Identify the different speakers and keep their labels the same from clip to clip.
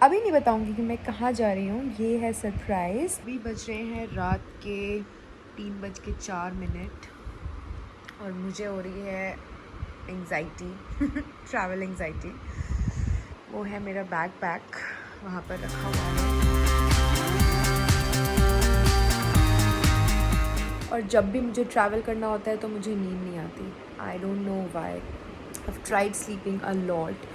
Speaker 1: अभी नहीं बताऊंगी कि मैं कहाँ जा रही हूँ, ये है सरप्राइज़। अभी बज रहे हैं रात के 3:04 और मुझे हो रही है एंग्जाइटी ट्रैवल एंग्जाइटी। वो है मेरा बैग पैक वहाँ पर रखा हुआ है। और जब भी मुझे ट्रैवल करना होता है तो मुझे नींद नहीं आती। I don't know why. I've tried sleeping a lot.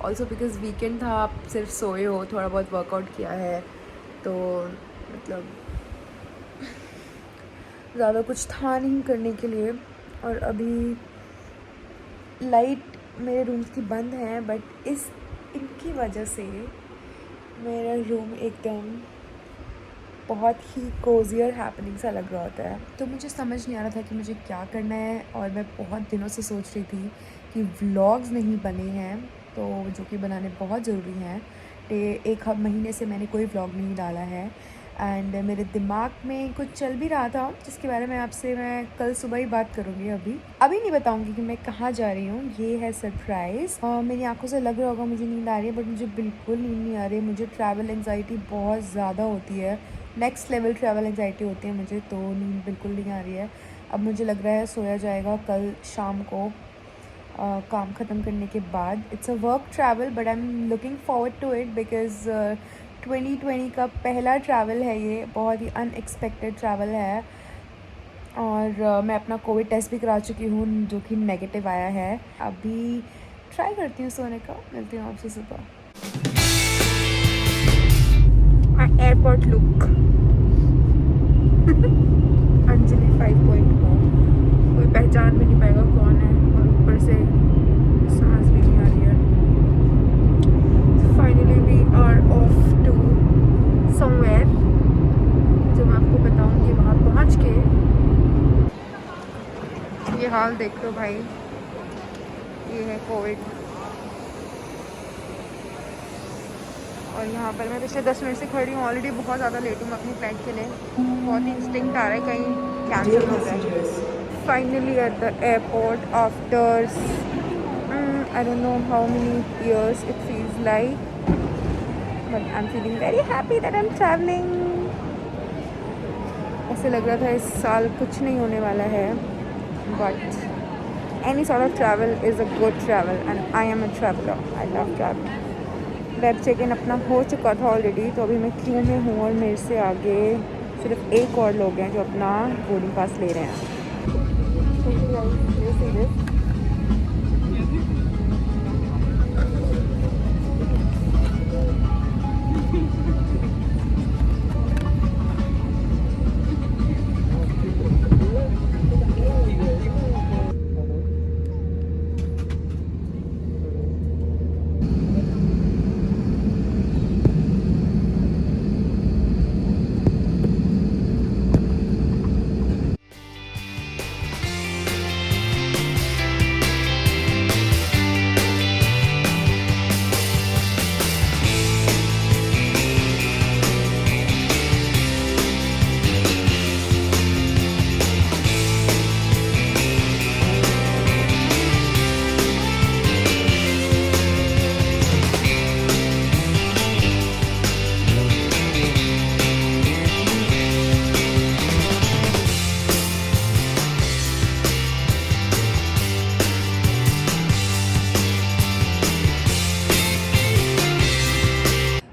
Speaker 1: Also because weekend था, आप सिर्फ सोए हो, थोड़ा बहुत वर्कआउट किया है, तो मतलब ज़्यादा कुछ था नहीं करने के लिए। और अभी लाइट मेरे रूम्स की बंद है, बट इनकी वजह से मेरा रूम एकदम बहुत ही कोजियर हैपनिंग सा लग रहा होता है। तो मुझे समझ नहीं आ रहा था कि मुझे क्या करना है, और मैं बहुत दिनों से सोच रही थी कि व्लॉग्स नहीं बने हैं, तो जो कि बनाने बहुत ज़रूरी हैं। एक महीने से मैंने कोई व्लॉग नहीं डाला है, एंड मेरे दिमाग में कुछ चल भी रहा था जिसके बारे में आपसे मैं कल सुबह ही बात करूँगी। अभी नहीं बताऊँगी कि मैं कहाँ जा रही हूँ, ये है सरप्राइज़। मेरी आंखों से लग रहा होगा मुझे नींद आ रही है, बट मुझे बिल्कुल नींद नहीं आ रही है। मुझे ट्रैवल एंग्जाइटी बहुत ज़्यादा होती है, नेक्स्ट लेवल ट्रैवल एंग्जाइटी होती है मुझे, तो नींद बिल्कुल नहीं आ रही है। अब मुझे लग रहा है सोया जाएगा कल शाम को काम ख़त्म करने के बाद। It's a work travel, but I am looking forward to it because 2020 का पहला ट्रैवल है ये, बहुत ही अनएक्सपेक्टेड ट्रैवल है। और मैं अपना कोविड टेस्ट भी करा चुकी हूँ जो कि नेगेटिव आया है। अभी ट्राई करती हूँ सोने का, मिलती हूँ आपसे सुबह। एयरपोर्ट लुक अंजलि 5.0, कोई पहचान भी नहीं पाएगा कौन है, और ऊपर से सांस भी नहीं आ रही है। Finally we are off to somewhere, जो मैं आपको बताऊंगी वहाँ पहुँच के। ये हाल देख लो भाई, ये है कोविड। और यहाँ पर मैं पिछले 10 मिनट से खड़ी हूँ, ऑलरेडी बहुत ज़्यादा लेट हूँ अपनी फ्लाइट के लिए। बहुत ही इंस्टिंक्ट आ रहा है कहीं कैंसिल हो जाए। Finally at the airport after I don't know how many years it feels like, but I am feeling very happy that I am travelling. ऐसे लग रहा था इस साल कुछ नहीं होने वाला है, but any sort of travel is a good travel and I am a traveler. I love traveling. Web check in अपना हो चुका था ऑलरेडी, तो अभी मैं क्यू में हूँ और मेरे से आगे सिर्फ एक और लोग हैं जो अपना बोर्डिंग पास ले रहे हैं।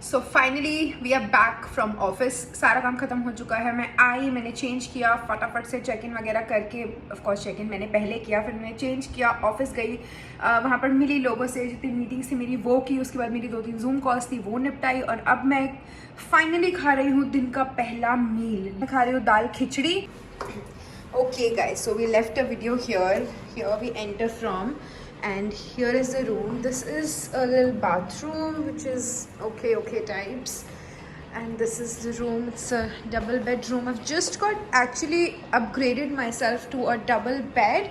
Speaker 1: So finally we are back from office. सारा काम खत्म हो चुका है। मैं आई, मैंने चेंज किया फटाफट से, चेक इन वगैरह करके। ऑफ कोर्स चेक इन मैंने पहले किया, फिर मैंने चेंज किया, ऑफिस गई, वहाँ पर मिली लोगों से, जितनी मीटिंग्स थी मेरी वो की, उसके बाद मेरी 2-3 जूम कॉल्स थी वो निपटाई, और अब मैं फाइनली खा रही हूँ दिन का पहला मील। मैं खा रही हूँ दाल खिचड़ी। Okay guys, so we left a video here we enter from, and here is the room. This is a little bathroom which is okay types, and this is the room. It's a double bedroom. I've just got actually upgraded myself to a double bed.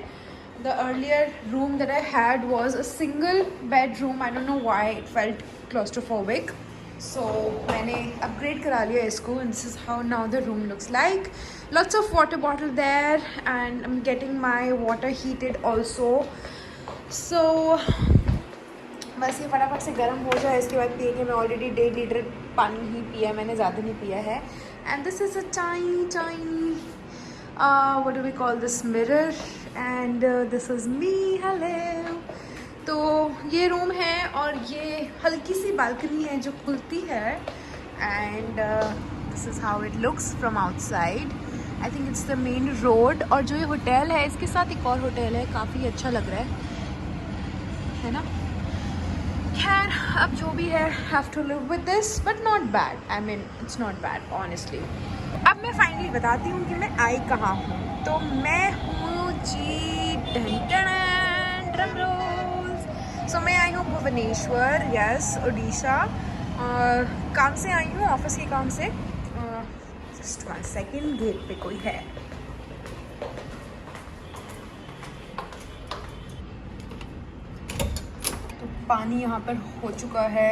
Speaker 1: The earlier room that I had was a single bedroom. I don't know why it felt claustrophobic, so मैंने upgrade करा लिया इसको, and this is how now the room looks like. Lots of water bottle there, and I'm getting my water heated also. So बस ये फटाफट से गर्म हो जाए, इसके बाद पियेंगे। मैं ऑलरेडी 1.5 लीटर पानी ही पिया है मैंने, ज़्यादा नहीं पिया है। एंड दिस इज़ अ चाइनी what do we call this, mirror, and this is me, hello. तो ये रूम है और ये हल्की सी बालकनी है जो खुलती है, and this is how it looks from outside. I think it's the main road. और जो ये होटल है इसके साथ एक और होटल है, काफ़ी अच्छा लग रहा है ना। खैर अब जो भी है, have to live with this, but not bad, I mean it's not bad honestly. अब मैं फाइनली बताती हूँ कि मैं आई कहाँ हूँ। तो मैं हूँ जी ड्रम रोल्स। सो मैं आई हूँ भुवनेश्वर, यस, उड़ीसा। और काम से आई हूँ, ऑफिस के काम से। जस्ट 1 सेकेंड, गेट पे कोई है। तो पानी यहाँ पर हो चुका है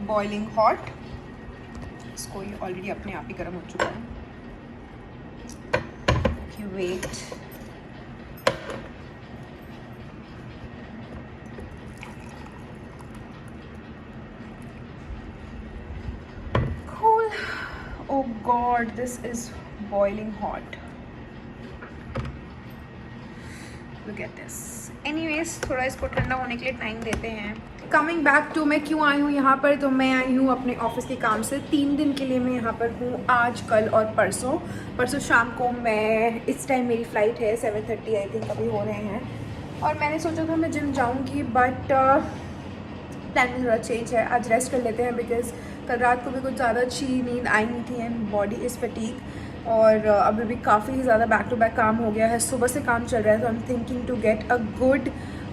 Speaker 1: बॉइलिंग हॉट। इसको ये ऑलरेडी अपने आप ही गर्म हो चुका है। Wait, cool. Oh god, this is boiling hot. Look at this. Anyways, थोड़ा इसको ठंडा होने के लिए टाइम देते हैं। कमिंग बैक टू मैं क्यों आई हूँ यहाँ पर। तो मैं आई हूँ अपने ऑफिस के काम से। 3 दिन के लिए मैं यहाँ पर हूँ, आज, कल और परसों। परसों शाम को मैं, इस टाइम मेरी फ़्लाइट है 7:30 आई थिंक अभी हो रहे हैं। और मैंने सोचा था मैं जिम जाऊँगी, बट प्लान में थोड़ा चेंज है। आज रेस्ट कर लेते हैं बिकॉज़ कल रात को भी कुछ ज़्यादा अच्छी नींद आई नहीं थी एंड बॉडी इज़ फटीग। और अभी भी काफ़ी ज़्यादा बैक टू बैक काम हो गया है, सुबह से काम चल रहा है। तो I am thinking to get a good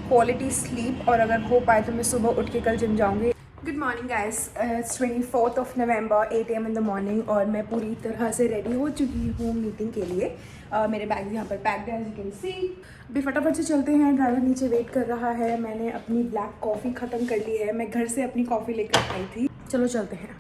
Speaker 1: quality sleep, और अगर हो पाए तो मैं सुबह उठ के कल जिम जाऊँगी। Good morning guys, it's 24 November 8 AM in the morning. और मैं पूरी तरह से रेडी हो चुकी हूँ मीटिंग के लिए। मेरे बैग यहाँ पर पैक्ड है, एज यू कैन सी। अभी फटाफट से चलते हैं, ड्राइवर नीचे वेट कर रहा है। मैंने अपनी ब्लैक कॉफ़ी ख़त्म कर ली है, मैं घर से अपनी कॉफ़ी लेकर आई थी। चलो चलते हैं।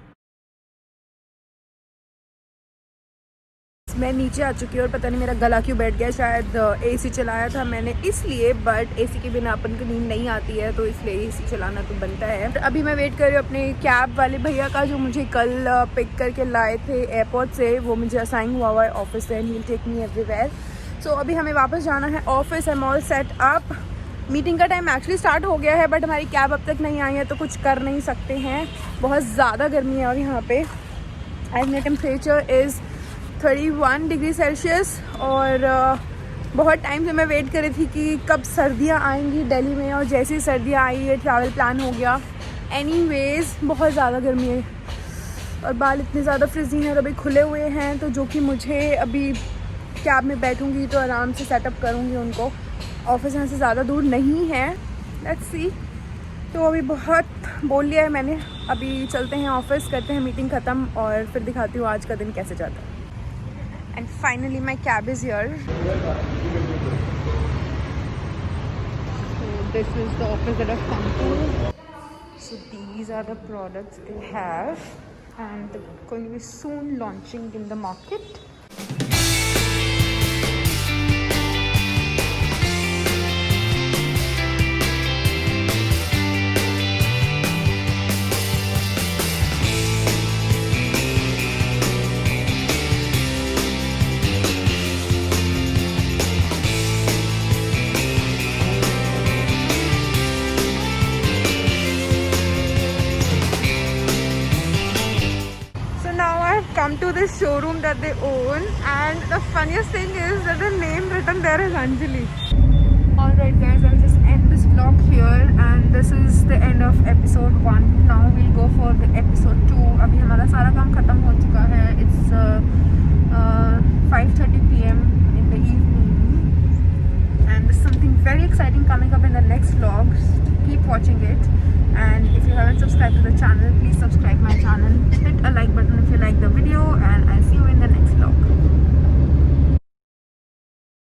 Speaker 1: मैं नीचे आ चुकी हूँ और पता नहीं मेरा गला क्यों बैठ गया, शायद एसी चलाया था मैंने इसलिए, बट एसी के बिना अपन को नींद नहीं आती है, तो इसलिए एसी चलाना तो बनता है। अभी मैं वेट कर रही हूँ अपने कैब वाले भैया का, जो मुझे कल पिक करके लाए थे एयरपोर्ट से। वो मुझे असाइन हुआ है ऑफिस से, and he will take me everywhere. So अभी हमें वापस जाना है office. I am all set up. Meeting का टाइम एक्चुअली स्टार्ट हो गया है, बट हमारी कैब अब तक नहीं आई है, तो कुछ कर नहीं सकते हैं। बहुत ज़्यादा गर्मी है और यहाँ पे एज मेरा टेम्परेचर इज़ 31 डिग्री सेल्सियस। और बहुत टाइम से मैं वेट कर रही थी कि कब सर्दियाँ आएंगी दिल्ली में, और जैसे ही सर्दियाँ आई है ट्रैवल प्लान हो गया। एनीवेज बहुत ज़्यादा गर्मी है और बाल इतने ज़्यादा फ्रिजी हैं और अभी खुले हुए हैं, तो जो कि मुझे अभी कैब में बैठूंगी तो आराम से सेटअप करूँगी उनको। ऑफिस यहाँ से ज़्यादा दूर नहीं है, लेट्स सी। तो अभी बहुत बोल लिया है मैंने, अभी चलते हैं ऑफिस, करते हैं मीटिंग ख़त्म और फिर दिखाती हूँ आज का दिन कैसे जाता है। And finally my cab is here. So this is the office that I've come to. So these are the products they have, and they're going to be soon launching in the market. Come to this showroom that they own, and the funniest thing is that the name written there is Anjali. Alright guys, I'll just end this vlog here, and this is the end of episode 1. Now we'll go for the episode 2. अभी हमारा सारा काम ख़त्म हो चुका है. It's